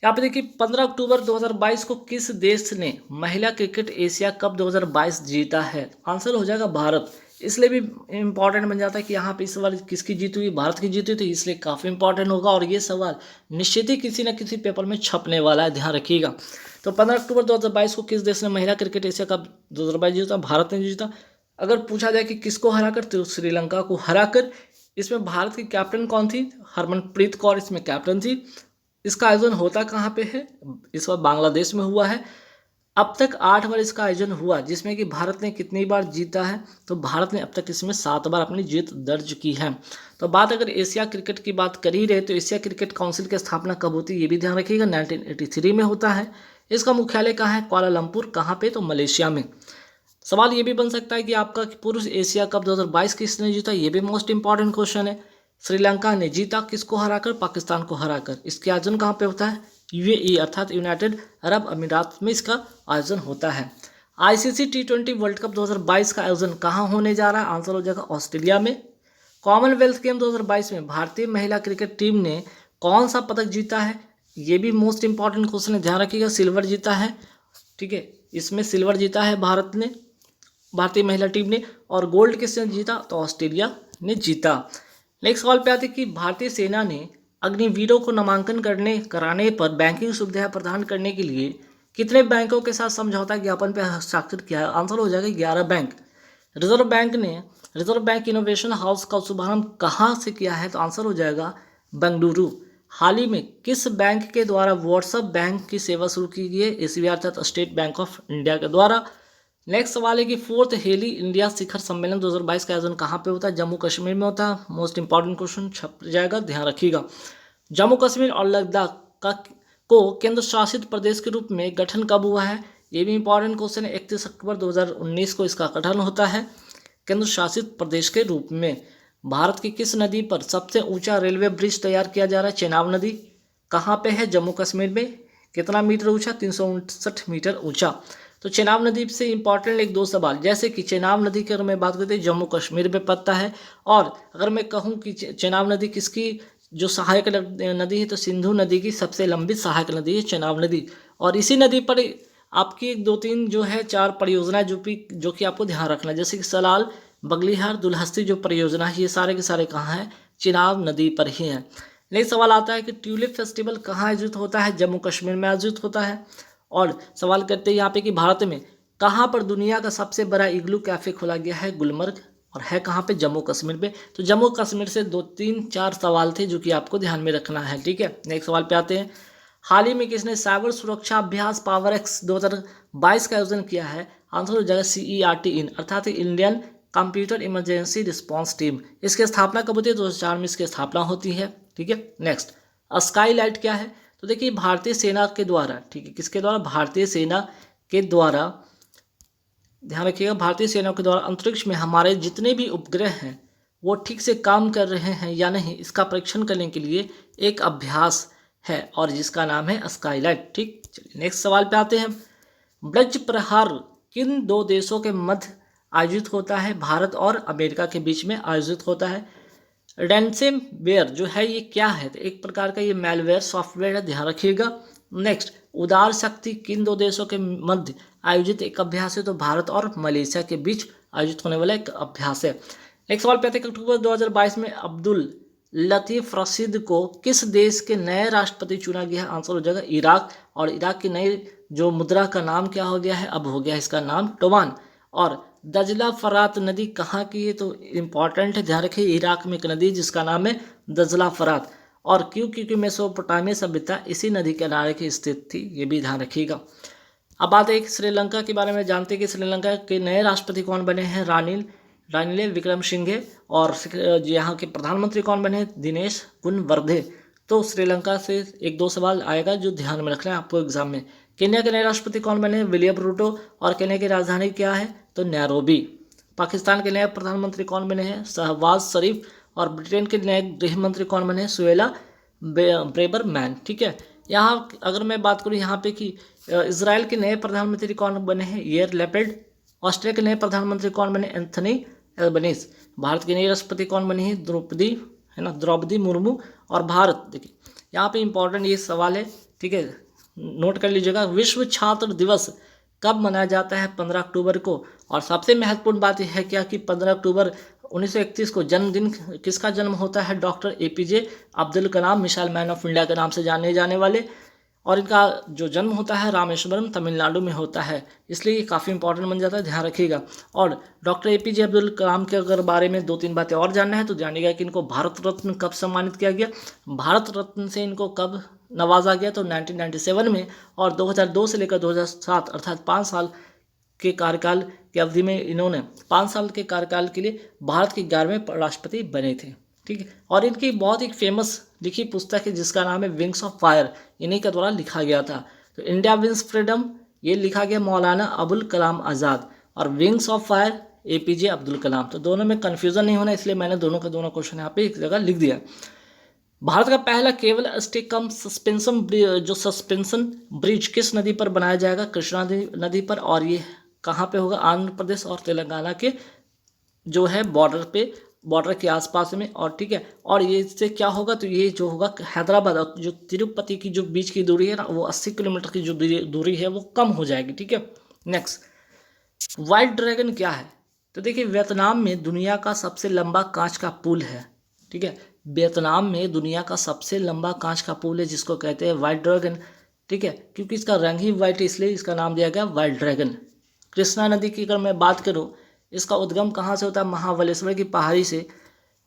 यहाँ पे देखिए 15 अक्टूबर 2022 को किस देश ने महिला क्रिकेट एशिया कप 2022 जीता है? आंसर हो जाएगा भारत। इसलिए भी इम्पोर्टेंट बन जाता है कि यहाँ पे इस बार किसकी जीत हुई, भारत की जीत हुई, तो इसलिए काफ़ी इंपॉर्टेंट होगा और ये सवाल निश्चित ही किसी न किसी पेपर में छपने वाला है, ध्यान रखिएगा। तो 15 अक्टूबर 2022 को किस देश ने महिला क्रिकेट एशिया कप 2022 जीता? भारत ने जीता। अगर पूछा जाए कि किसको हराकर, तो श्रीलंका को हराकर। इसमें भारत की कैप्टन कौन थी? हरमनप्रीत कौर इसमें कैप्टन थी। इसका आयोजन होता कहाँ पे है? इस बार बांग्लादेश में हुआ है। अब तक 8 बार इसका आयोजन हुआ, जिसमें कि भारत ने कितनी बार जीता है? तो भारत ने अब तक इसमें 7 बार अपनी जीत दर्ज की है। तो बात अगर एशिया क्रिकेट की बात कर ही रहे, तो एशिया क्रिकेट काउंसिल की स्थापना कब होती है ये भी ध्यान रखिएगा। 1983 में होता है। इसका मुख्यालय कहाँ है? कुआलालंपुर। कहाँ पे? तो मलेशिया में। सवाल ये भी बन सकता है कि आपका पुरुष एशिया कप 2022 किसने जीता? ये भी मोस्ट इंपॉर्टेंट क्वेश्चन है। श्रीलंका ने जीता, किसको हराकर? पाकिस्तान को हराकर। इसके आयोजन कहाँ पे होता है? यूएई अर्थात यूनाइटेड अरब अमीरात में इसका आयोजन होता है। आईसीसी T20 वर्ल्ड कप 2022 का आयोजन कहाँ होने जा रहा है? आंसर हो जाएगा ऑस्ट्रेलिया में। कॉमनवेल्थ गेम 2022 में भारतीय महिला क्रिकेट टीम ने कौन सा पदक जीता है? ये भी मोस्ट इंपॉर्टेंट क्वेश्चन है, ध्यान रखिएगा। सिल्वर जीता है, ठीक है, इसमें सिल्वर जीता है भारत ने, भारतीय महिला टीम ने। और गोल्ड किसने जीता? तो ऑस्ट्रेलिया ने जीता। नेक्स्ट सवाल पे आते कि भारतीय सेना ने अग्निवीरों को नामांकन कराने पर बैंकिंग सुविधा प्रदान करने के लिए कितने बैंकों के साथ समझौता ज्ञापन पर हस्ताक्षर किया है? आंसर हो जाएगा 11 bank. Reserve bank innovation house का शुभारंभ कहाँ से किया है? तो आंसर हो जाएगा बेंगलुरु। हाल ही में किस बैंक के द्वारा व्हाट्सएप बैंक की सेवा शुरू की गई है? एसबीआई अर्थात स्टेट बैंक ऑफ इंडिया के द्वारा। नेक्स्ट सवाल है कि 4th हेली इंडिया शिखर सम्मेलन 2022 का आयोजन कहाँ पे होता है? जम्मू कश्मीर में होता है। मोस्ट इंपॉर्टेंट क्वेश्चन छप जाएगा, ध्यान रखिएगा। जम्मू कश्मीर और लद्दाख को केंद्र शासित प्रदेश के रूप में गठन कब हुआ है? ये भी इंपॉर्टेंट क्वेश्चन है। 31 अक्टूबर 2019 को इसका गठन होता है केंद्र शासित प्रदेश के रूप में। भारत की किस नदी पर सबसे ऊंचा रेलवे ब्रिज तैयार किया जा रहा है? चेनाब नदी। कहाँ पे है? जम्मू कश्मीर में। कितना मीटर ऊंचा? 359 मीटर ऊंचा। तो चेनाब नदी से इंपॉर्टेंट एक दो सवाल, जैसे कि चेनाब नदी की अगर मैं बात करते हैं जम्मू कश्मीर में पड़ता है, और अगर मैं कहूँ कि चेनाब नदी किसकी जो सहायक नदी है, तो सिंधु नदी की सबसे लंबी सहायक नदी है चेनाब नदी। और इसी नदी पर आपकी 2-3 जो है 4 परियोजना जो कि आपको ध्यान रखना है, जैसे कि सलाल, बगलीहार, दुलहस्ती जो परियोजना है, ये सारे के सारे कहाँ हैं? चेनाब नदी पर ही हैं। नेक्स्ट सवाल आता है कि ट्यूलिप फेस्टिवल कहाँ आयोजित होता है? जम्मू कश्मीर में आयोजित होता है। और सवाल करते हैं यहाँ पे कि भारत में कहाँ पर दुनिया का सबसे बड़ा इग्लू कैफे खोला गया है? गुलमर्ग। और है कहाँ पे? जम्मू कश्मीर पे। तो जम्मू कश्मीर से 2-3-4 सवाल थे जो कि आपको ध्यान में रखना है, ठीक है। नेक्स्ट सवाल पे आते हैं। हाल ही में किसने साइबर सुरक्षा अभ्यास पावर एक्स 2022 का आयोजन किया है? आंसर हो जाएगा CERT इन अर्थात Indian computer emergency response team. इसकी स्थापना कब होती है? 2004 में इसकी स्थापना होती है, ठीक है। नेक्स्ट, स्काई लाइट क्या है? तो देखिए भारतीय सेना के द्वारा, ठीक है, किसके द्वारा? भारतीय सेना के द्वारा, ध्यान रखिएगा, भारतीय सेना के द्वारा अंतरिक्ष में हमारे जितने भी उपग्रह हैं वो ठीक से काम कर रहे हैं या नहीं, इसका परीक्षण करने के लिए एक अभ्यास है और जिसका नाम है स्काईलाइट, ठीक। चलिए नेक्स्ट सवाल पे आते हैं। ब्रज प्रहार किन 2 देशों के मध्य आयोजित होता है? भारत और अमेरिका के बीच में आयोजित होता है। रैंसमवेयर जो है ये क्या है? तो एक प्रकार का ये मेलवेयर सॉफ्टवेयर है, ध्यान रखिएगा। नेक्स्ट, उदार शक्ति किन 2 देशों के मध्य आयोजित एक अभ्यास है? तो भारत और मलेशिया के बीच आयोजित होने वाला एक अभ्यास है। नेक्स्ट सवाल पे आते हैं। अक्टूबर 2022 में अब्दुल लतीफ रशीद को किस देश के नए राष्ट्रपति चुना गया है? आंसर हो जाएगा इराक। और इराक की नई जो मुद्रा का नाम क्या हो गया है? अब हो गया है इसका नाम टोमान। और दजला फरात नदी कहाँ की है? तो इम्पॉर्टेंट है, ध्यान रखिए, इराक में एक नदी जिसका नाम है दजला फरात। और क्यों? क्योंकि मेसोपोटामिया सभ्यता इसी नदी के किनारे की स्थित थी, ये भी ध्यान रखिएगा। अब बात है श्रीलंका के बारे में, जानते हैं कि श्रीलंका के नए राष्ट्रपति कौन बने हैं? रानिल विक्रमसिंघे। और यहाँ के प्रधानमंत्री कौन बने? दिनेश गुणवर्धे। तो श्रीलंका से 1-2 सवाल आएगा जो ध्यान में रखना है आपको एग्जाम में। केन्या के नए राष्ट्रपति कौन बने? William Ruto. और केन्या की राजधानी क्या है? तो नैरोबी। पाकिस्तान के नए प्रधानमंत्री कौन बने हैं? शहबाज शरीफ। और ब्रिटेन के नए गृह मंत्री कौन बने हैं? सुएला ब्रेबरमैन, ठीक है। यहाँ अगर मैं बात करूँ यहाँ पे कि इजराइल के नए प्रधानमंत्री कौन बने हैं? यार लैपिड। ऑस्ट्रेलिया के नए प्रधानमंत्री कौन बने? Anthony Albanese. भारत की नई राष्ट्रपति कौन बनी है? द्रौपदी मुर्मू। और भारत, देखिए यहाँ पे इंपॉर्टेंट ये सवाल है ठीक है, नोट कर लीजिएगा। विश्व छात्र दिवस कब मनाया जाता है? 15 अक्टूबर को। और सबसे महत्वपूर्ण बात यह है क्या कि 15 अक्टूबर 1931 को जन्मदिन किसका जन्म होता है? Doctor APJ Abdul Kalam, missile man of India के नाम से जाने जाने वाले। और इनका जो जन्म होता है रामेश्वरम तमिलनाडु में होता है, इसलिए ये काफ़ी इंपॉर्टेंट बन जाता है, ध्यान रखिएगा। और डॉक्टर APJ अब्दुल कलाम के अगर बारे में 2-3 बातें और जानना है तो जानिएगा कि इनको भारत रत्न कब सम्मानित किया गया, भारत रत्न से इनको कब नवाजा गया, तो 1997 में। और 2002 से लेकर 2007 अर्थात 5 साल के कार्यकाल की अवधि में इन्होंने 5 साल के कार्यकाल के लिए भारत के 11वें राष्ट्रपति बने थे। ठीक है, और इनकी बहुत ही फेमस लिखी पुस्तक है जिसका नाम है विंग्स ऑफ फायर, इन्हीं के द्वारा लिखा गया था। तो इंडिया विंस फ्रीडम ये लिखा गया मौलाना अबुल कलाम आज़ाद, और wings of fire APJ Abdul Kalam. तो दोनों में कन्फ्यूज़न नहीं होना, इसलिए मैंने दोनों के दोनों क्वेश्चन यहाँ पे एक जगह लिख दिया। भारत का पहला केबल स्टिक कम सस्पेंशन ब्रिज किस नदी पर बनाया जाएगा? कृष्णा नदी पर। और ये कहाँ पे होगा? आंध्र प्रदेश और तेलंगाना के जो है बॉर्डर के आसपास में। और ठीक है, और ये इससे क्या होगा? तो ये जो होगा हैदराबाद और जो तिरुपति की जो बीच की दूरी है ना, वो 80 किलोमीटर की जो दूरी है वो कम हो जाएगी। ठीक है, नेक्स्ट, व्हाइट ड्रैगन क्या है? तो देखिए, वियतनाम में दुनिया का सबसे लंबा कांच का पुल है। ठीक है, वियतनाम में दुनिया का सबसे लंबा कांच का पुल है जिसको कहते हैं व्हाइट ड्रैगन। ठीक है, क्योंकि इसका रंग ही व्हाइट है इसलिए इसका नाम दिया गया व्हाइट ड्रैगन। कृष्णा नदी की अगर मैं बात करूं, इसका उद्गम कहाँ से होता है? महाबलेश्वर की पहाड़ी से,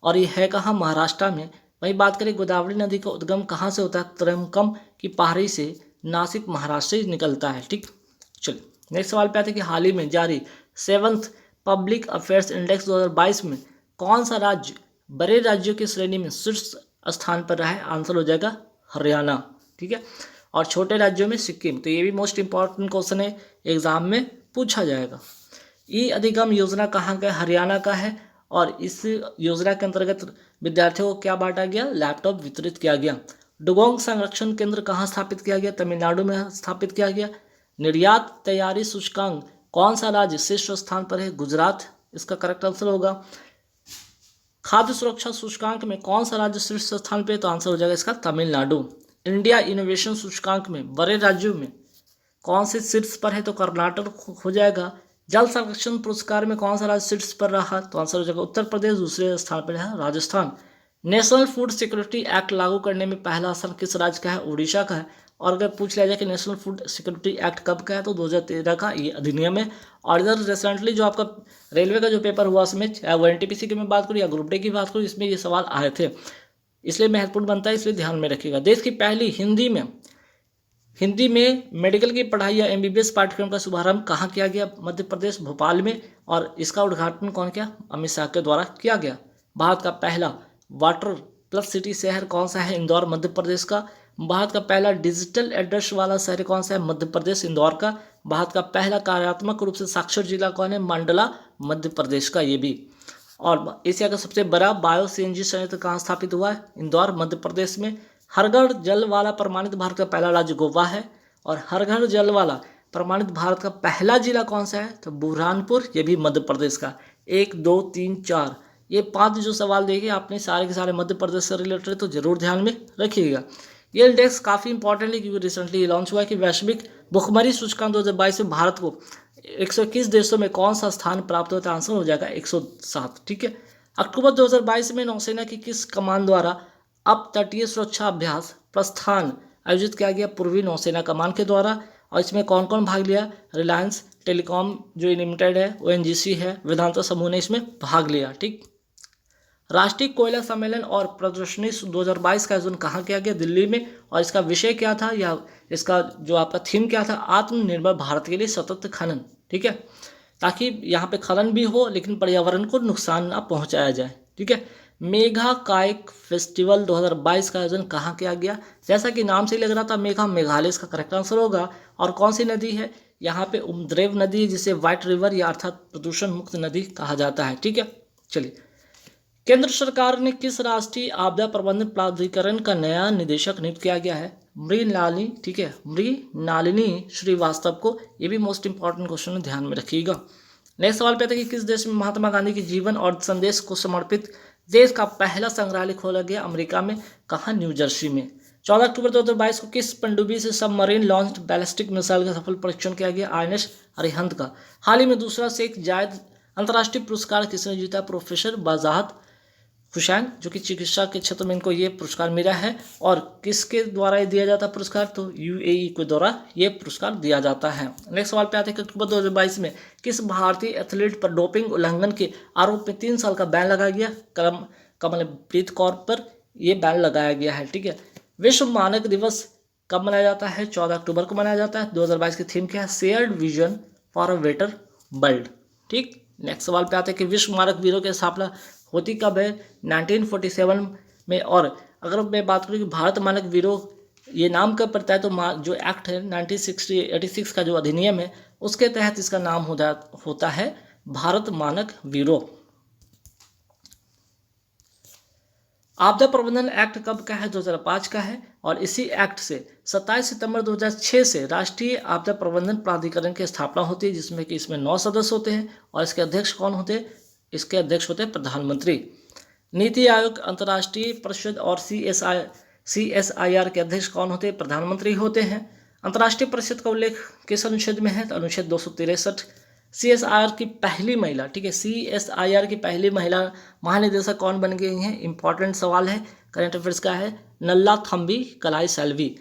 और ये है कहाँ? महाराष्ट्र में। वहीं बात करें गोदावरी नदी का उद्गम कहाँ से होता है? त्रयंबकम की पहाड़ी से, नासिक महाराष्ट्र से निकलता है। ठीक, चलिए नेक्स्ट सवाल पे आते हैं कि हाल ही में जारी 7th पब्लिक अफेयर्स इंडेक्स 2022 में कौन सा राज्य बड़े राज्यों की श्रेणी में शीर्ष स्थान पर रहा है? आंसर हो जाएगा हरियाणा। ठीक है, और छोटे राज्यों में सिक्किम। तो ये भी मोस्ट इंपॉर्टेंट क्वेश्चन है, एग्जाम में पूछा जाएगा। ई अधिगम योजना कहाँ का? हरियाणा का है। और इस योजना के अंतर्गत विद्यार्थियों को क्या बांटा गया? लैपटॉप वितरित किया गया। डुगोंग संरक्षण केंद्र कहाँ स्थापित किया गया? तमिलनाडु में स्थापित किया गया। निर्यात तैयारी सूचकांक कौन सा राज्य शीर्ष स्थान पर है? गुजरात इसका करेक्ट आंसर होगा। खाद्य सुरक्षा सूचकांक में कौन सा राज्य शीर्ष स्थान पे? तो आंसर हो जाएगा इसका तमिलनाडु। इंडिया इनोवेशन सूचकांक में बड़े राज्यों में कौन से शीर्ष पर है? तो कर्नाटक हो जाएगा। जल संरक्षण पुरस्कार में कौन सा राज्य शीर्ष पर रहा? तो आंसर हो जाएगा उत्तर प्रदेश। दूसरे स्थान पर है Rajasthan. National food security act लागू करने में पहला असर किस राज्य का है? उड़ीसा का है। और अगर पूछ लिया जाए कि नेशनल फूड सिक्योरिटी एक्ट कब का है, तो 2013 का ये अधिनियम है। और इधर रिसेंटली जो आपका रेलवे का जो पेपर हुआ उसमें, चाहे वो NTPC की मैं बात करूँ या ग्रुप डी की बात करूँ, इसमें ये सवाल आए थे, इसलिए महत्वपूर्ण बनता है, इसलिए ध्यान में रखिएगा। देश की पहली हिंदी में मेडिकल की पढ़ाई या MBBS पाठ्यक्रम का शुभारंभ कहाँ किया गया? मध्य प्रदेश भोपाल में। और इसका उद्घाटन कौन किया? अमित शाह के द्वारा किया गया। भारत का पहला वाटर प्लस सिटी शहर कौन सा है? इंदौर मध्य प्रदेश का। भारत का पहला डिजिटल एड्रेस वाला शहर कौन सा है? मध्य प्रदेश इंदौर का। भारत का पहला कार्यात्मक रूप से साक्षर जिला कौन है? मंडला मध्य प्रदेश का ये भी। और एशिया का सबसे बड़ा बायो CNG संयंत्र कहाँ स्थापित हुआ है? इंदौर मध्य प्रदेश में। हर घर जल वाला प्रमाणित भारत का पहला राज्य गोवा है। और हर घर जल वाला प्रमाणित भारत का पहला जिला कौन सा है? तो बुरहानपुर, ये भी मध्य प्रदेश का। 1 2 3 4 ये 5 जो सवाल देखे आपने सारे के सारे मध्य प्रदेश से रिलेटेड, तो जरूर ध्यान में रखिएगा। ये इंडेक्स काफ़ी इंपॉर्टेंट है क्योंकि रिसेंटली लॉन्च हुआ है कि वैश्विक भुखमरी सूचकांक 2022 में भारत को 121 देशों में कौन सा स्थान प्राप्त होता है? आंसर हो जाएगा 107। ठीक है, अक्टूबर 2022 में नौसेना की किस कमान द्वारा अप तटीय सुरक्षा अभ्यास प्रस्थान आयोजित किया गया? पूर्वी नौसेना कमान के द्वारा। और इसमें कौन कौन भाग लिया? रिलायंस टेलीकॉम जो लिमिटेड है, ONGC है, वेदांता समूह ने इसमें भाग लिया। ठीक, राष्ट्रीय कोयला सम्मेलन और प्रदर्शनी 2022 का आयोजन कहाँ किया गया? दिल्ली में। और इसका विषय क्या था या इसका जो आपका थीम क्या था? आत्मनिर्भर भारत के लिए सतत खनन। ठीक है, ताकि यहाँ पे खनन भी हो लेकिन पर्यावरण को नुकसान ना पहुँचाया जाए। ठीक है, मेघा कायक फेस्टिवल 2022 का आयोजन कहाँ किया गया? जैसा कि नाम से लग रहा था, मेघा मेघालय इसका करेक्ट आंसर होगा। और कौन सी नदी है? यहाँ पे उमद्रेव नदी है जिसे व्हाइट रिवर या अर्थात प्रदूषण मुक्त नदी कहा जाता है। ठीक है, चलिए, केंद्र सरकार ने किस राष्ट्रीय आपदा प्रबंधन प्राधिकरण का नया निदेशक नियुक्त किया गया है? मृणालिनी। ठीक है, मृणालिनी श्रीवास्तव को। ये भी मोस्ट इंपॉर्टेंट क्वेश्चन है, ध्यान में रखिएगा। नेक्स्ट सवाल पे आता है कि किस देश में महात्मा गांधी के जीवन और संदेश को समर्पित देश का पहला संग्रहालय खोला गया? अमेरिका में। कहाँ? न्यू जर्सी में। 14 अक्टूबर 2022 को किस पनडुब्बी से सबमरीन लॉन्च्ड बैलिस्टिक मिसाइल का सफल परीक्षण किया गया? INS अरिहंत का। हाल ही में दूसरा शेख जायद अंतर्राष्ट्रीय पुरस्कार किसने जीता? प्रोफेसर बाजात हुसैन, जो कि चिकित्सा के क्षेत्र में इनको ये पुरस्कार मिला है। और किसके द्वारा ये दिया जाता है पुरस्कार? तो UAE के द्वारा ये पुरस्कार दिया जाता है। नेक्स्ट सवाल पे आते हैं कि अक्टूबर 2022 में किस भारतीय एथलीट पर डोपिंग उल्लंघन के आरोप में 3 साल का बैन लगाया गया? कमलप्रीत कौर पर यह बैन लगाया गया है। ठीक है। विश्व मानक दिवस कब मनाया जाता है? 14 अक्टूबर को मनाया जाता है। 2022 की थीम क्या है? Shared vision for a better world. ठीक। नेक्स्ट सवाल पे आते हैं कि विश्व मानक वीरों की स्थापना होती कब है? 1947 में। और अगर मैं बात करूँ कि भारत मानक वीरों ये नाम कब पड़ता है, तो जो एक्ट है 1986 का जो अधिनियम है उसके तहत इसका नाम होता है भारत मानक वीरों। आपदा प्रबंधन एक्ट कब का है? 2005 का है। और इसी एक्ट से 27 सितंबर 2006 से राष्ट्रीय आपदा प्रबंधन प्राधिकरण की स्थापना होती है, जिसमें कि इसमें 9 सदस्य होते हैं। और इसके अध्यक्ष कौन होते हैं? इसके अध्यक्ष होते हैं प्रधानमंत्री। नीति आयोग, अंतर्राष्ट्रीय परिषद और CSIR के अध्यक्ष कौन होते हैं? प्रधानमंत्री होते हैं। अंतर्राष्ट्रीय परिषद का उल्लेख किस अनुच्छेद में है? तो अनुच्छेद 263। CSIR की पहली महिला, ठीक है, CSIR की पहली महिला महानिदेशक कौन बन गई हैं? इंपॉर्टेंट सवाल है, करंट अफेयर्स का है, नल्ला थम्बी कलाई सेल्वी।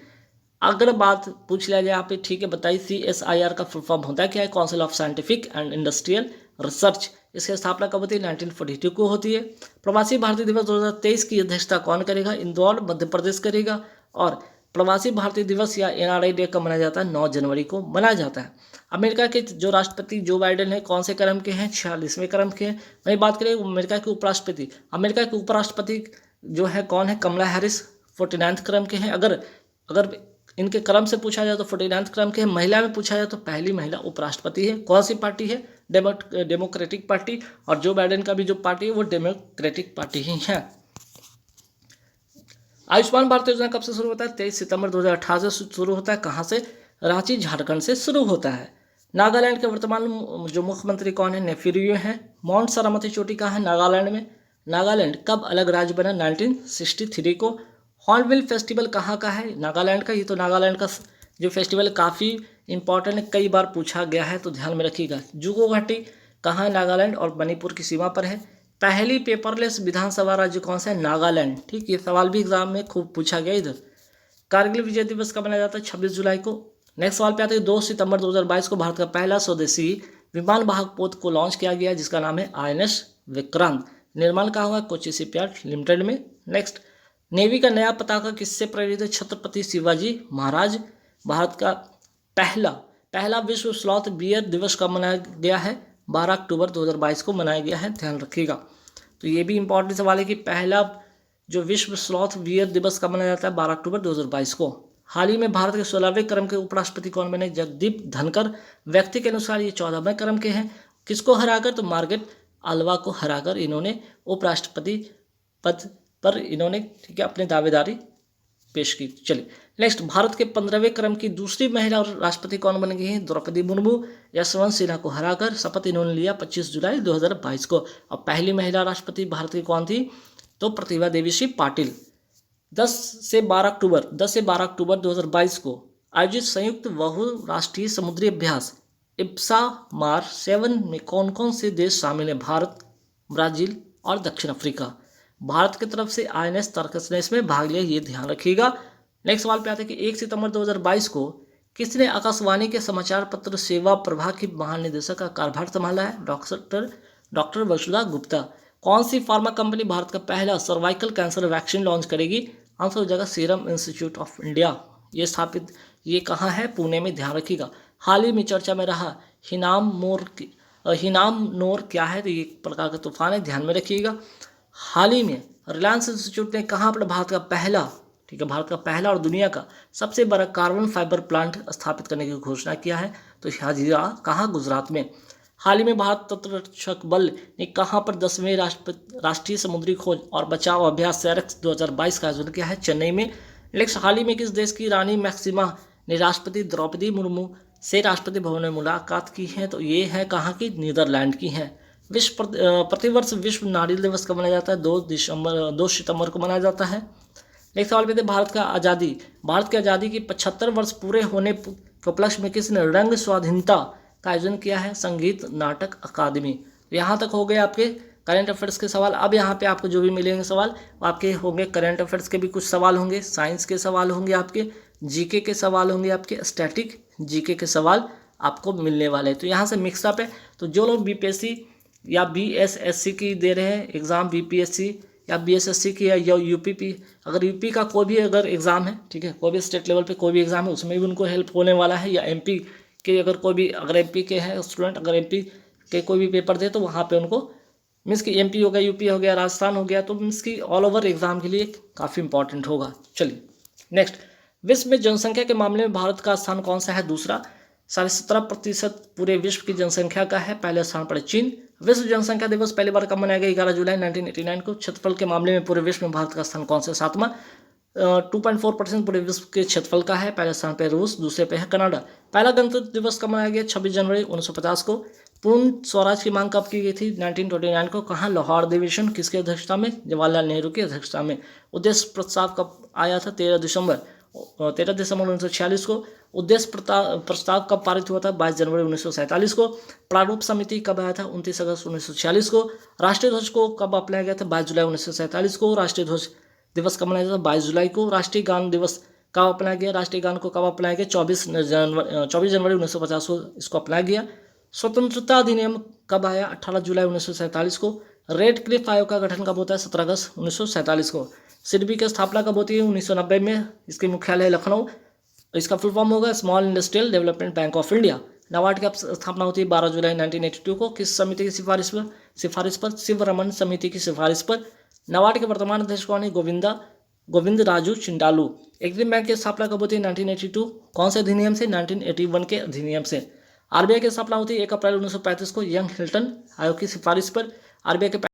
अगर बात पूछ लिया जाए यहाँ पे, ठीक है, बताइए CSIR का फुल फॉर्म होता है क्या है? Council of scientific and industrial research. इसकी स्थापना कब होती है? 1942 को होती है। प्रवासी भारतीय दिवस 2023 की अध्यक्षता कौन करेगा? इंदौर, मध्य प्रदेश करेगा। और प्रवासी भारतीय दिवस या NRI डे कब मनाया जाता है? 9 जनवरी को मनाया जाता है। अमेरिका के जो राष्ट्रपति जो बाइडेन है कौन से क्रम के हैं? 46वें क्रम के हैं। वही बात करें अमेरिका के उपराष्ट्रपति, अमेरिका के उपराष्ट्रपति जो है कौन है? कमला हैरिस 49th क्रम के हैं। अगर इनके क्रम से पूछा जाए तो 49th क्रम के हैं। महिला में पूछा जाए तो पहली महिला उपराष्ट्रपति है। कौन सी पार्टी है? Democratic party. और जो बाइडेन का भी जो पार्टी है वो डेमोक्रेटिक पार्टी ही है। आयुष्मान भारत योजना कब से शुरू होता है? 23 सितंबर 2018 से शुरू होता है। कहाँ से? रांची, झारखंड से शुरू होता है। नागालैंड के वर्तमान जो मुख्यमंत्री कौन है? नेफिरियो हैं। माउंट सारामती चोटी कहाँ है? नागालैंड में। नागालैंड कब अलग राज्य बना? 1963 को। हॉर्नबिल फेस्टिवल कहाँ का है? नागालैंड का। ये तो नागालैंड का जो फेस्टिवल काफ़ी इंपॉर्टेंट है, कई बार पूछा गया है, तो ध्यान में रखिएगा। जुगो घाटी कहाँ है? नागालैंड और मणिपुर की सीमा पर है। पहली पेपरलेस विधानसभा राज्य कौन सा है? नागालैंड। ठीक, ये सवाल भी एग्जाम में खूब पूछा गया इधर। कारगिल विजय दिवस कब मनाया जाता है? 26 जुलाई को। नेक्स्ट सवाल पे आते हैं 2 सितंबर 2022 को भारत का पहला स्वदेशी विमान वाहक पोत को लॉन्च किया गया, जिसका नाम है INS विक्रांत। निर्माण कहाँ हुआ? कोची शिपयार्ड लिमिटेड में। नेक्स्ट, नेवी का नया पताका किससे प्रेरित है? छत्रपति शिवाजी महाराज। भारत का पहला विश्व स्लॉथ बियर दिवस कब मनाया गया है? 12 अक्टूबर 2022 को मनाया गया है, ध्यान रखिएगा। तो ये भी इंपॉर्टेंट सवाल है कि पहला जो विश्व स्लॉथ बियर दिवस कब मनाया जाता है? 12 अक्टूबर 2022 को। हाल ही में भारत के 16वें क्रम के उपराष्ट्रपति कौन बने? जगदीप धनकर। व्यक्ति के अनुसार ये 14वें क्रम के हैं। किसको हराकर? तो मार्गरेट अल्वा को हराकर इन्होंने उपराष्ट्रपति पद पर इन्होंने, ठीक है, अपनी दावेदारी पेश की। चलिए नेक्स्ट, भारत के 15वें क्रम की दूसरी महिला और राष्ट्रपति कौन बन गई हैं? द्रौपदी मुर्मू। यशवंत सिन्हा को हराकर शपथ इन्होंने लिया 25 जुलाई 2022 को। और पहली महिला राष्ट्रपति भारत की कौन थी? तो प्रतिभा देवी सिंह पाटिल। 10 से 12 अक्टूबर 2022 को आयोजित संयुक्त बहुराष्ट्रीय समुद्री अभ्यास इप्सा मार 7 में कौन कौन से देश शामिल हैं? भारत, ब्राजील और दक्षिण अफ्रीका। भारत की तरफ से INS तर्कस ने इसमें भाग लिया, ये ध्यान रखिएगा। नेक्स्ट सवाल पे आते हैं कि 1 सितंबर 2022 को किसने आकाशवाणी के समाचार पत्र सेवा प्रभाग की महानिदेशक का कार्यभार संभाला है? डॉक्टर वसुधा गुप्ता। कौन सी फार्मा कंपनी भारत का पहला सर्वाइकल कैंसर वैक्सीन लॉन्च करेगी? आंसर हो जाएगा सीरम इंस्टीट्यूट ऑफ इंडिया। ये कहाँ है? पुणे में, ध्यान रखिएगा। हाल ही में चर्चा में रहा हिनाम नोर क्या है? तो ये एक प्रकार का तूफान है, ध्यान में रखिएगा। हाल ही में रिलायंस इंस्टीट्यूट ने कहाँ पर भारत का पहला, ठीक है, भारत का पहला और दुनिया का सबसे बड़ा कार्बन फाइबर प्लांट स्थापित करने की घोषणा किया है? तो हाजिरा कहाँ? गुजरात में। हाल ही में भारत तटरक्षक बल ने कहाँ पर 10वें राष्ट्रीय समुद्री खोज और बचाव अभ्यास SAREX 2022 का आयोजन किया है? चेन्नई में। नेक्स्ट, हाल ही में किस देश की रानी मैक्सिमा ने राष्ट्रपति द्रौपदी मुर्मू से राष्ट्रपति भवन में मुलाकात की है? तो ये है कहाँ की? नीदरलैंड की है। प्रतिवर्ष विश्व नारियल दिवस कब मनाया जाता है? 2 सितंबर को मनाया जाता है। एक सवाल पे थे भारत की आज़ादी की 75 वर्ष पूरे होने के उपलक्ष्य में किसने रंग स्वाधीनता का आयोजन किया है? संगीत नाटक अकादमी। यहाँ तक हो गए आपके करंट अफेयर्स के सवाल। अब यहाँ पे आपको जो भी मिलेंगे सवाल आपके होंगे करंट अफेयर्स के भी कुछ सवाल होंगे, साइंस के सवाल होंगे, आपके जीके के सवाल होंगे, आपके स्टैटिक जीके के सवाल आपको मिलने वाले हैं। तो यहाँ से मिक्सअप है। तो जो लोग बीपीएससी या बीएसएससी की दे रहे हैं एग्ज़ाम, बीपीएससी या बीएसएससी की या यूपी, अगर यूपी का कोई भी अगर एग्ज़ाम है, ठीक है, कोई भी स्टेट लेवल पे कोई भी एग्ज़ाम है उसमें भी उनको हेल्प होने वाला है, या एमपी के अगर कोई भी अगर एमपी के हैं स्टूडेंट अगर एमपी के कोई भी पेपर दे तो वहाँ पे उनको मीन्स कि एमपी हो गया, यूपी हो गया, राजस्थान हो गया, तो मीन्स कि ऑल ओवर एग्जाम के लिए काफ़ी इंपॉर्टेंट होगा। चलिए नेक्स्ट, विश्व में जनसंख्या के मामले में भारत का स्थान कौन सा है? दूसरा। 17.5% पूरे विश्व की जनसंख्या का है। पहले स्थान पर चीन। विश्व जनसंख्या दिवस पहली बार कब मनाया गया? 11 जुलाई 1989 को। क्षेत्रफल के मामले में पूरे विश्व में भारत का स्थान कौन सा? 7वां। 2.4% पूरे विश्व के क्षेत्रफल का है। पहले स्थान पर रूस, दूसरे पे है कनाडा। पहला गणतंत्र दिवस कब मनाया गया? 26 जनवरी 1950 को। पूर्ण स्वराज की मांग कब की गई थी? 1929 को। कहाँ? लाहौर अधिवेशन। किसकी अध्यक्षता में? जवाहरलाल नेहरू की अध्यक्षता में। उद्देश्य प्रस्ताव कब आया था? 13 दिसंबर 1946 को। उद्देश्य प्रस्ताव कब पारित हुआ था? 22 जनवरी 1947 को। प्रारूप समिति कब आया था? 29 अगस्त 1946 को। राष्ट्रीय ध्वज को कब अपनाया गया था? 22 जुलाई 1947 को। राष्ट्रीय ध्वज दिवस कब मनाया था? 22 जुलाई को। राष्ट्रीय गान दिवस कब अपनाया गया? राष्ट्रीय गान को कब अपनाया गया? 24 जनवरी 1950 को इसको अपनाया गया। स्वतंत्रता अधिनियम कब आया? 18 जुलाई 1947 को। रेड क्लिफ आयोग का गठन कब होता है? 17 अगस्त 1947 को। सिडबी की स्थापना कब होती है? 1990 में। इसके मुख्यालय लखनऊ। इसका फुल फॉर्म होगा small industrial development bank of India. NABARD की स्थापना होती है 12 जुलाई 1982 को। किस समिति की सिफारिश पर? शिवरमन समिति की सिफारिश पर। नाबार्ड के वर्तमान अध्यक्ष कौन है? गोविंद राजू चिंडालू। एग्जिम बैंक की स्थापना कब होती है? 1982। कौन से अधिनियम से? 1981 के अधिनियम से। आरबीआई की स्थापना होती है 1 अप्रैल 1935 को। यंग हिल्टन आयोग की सिफारिश पर। आरबीआई के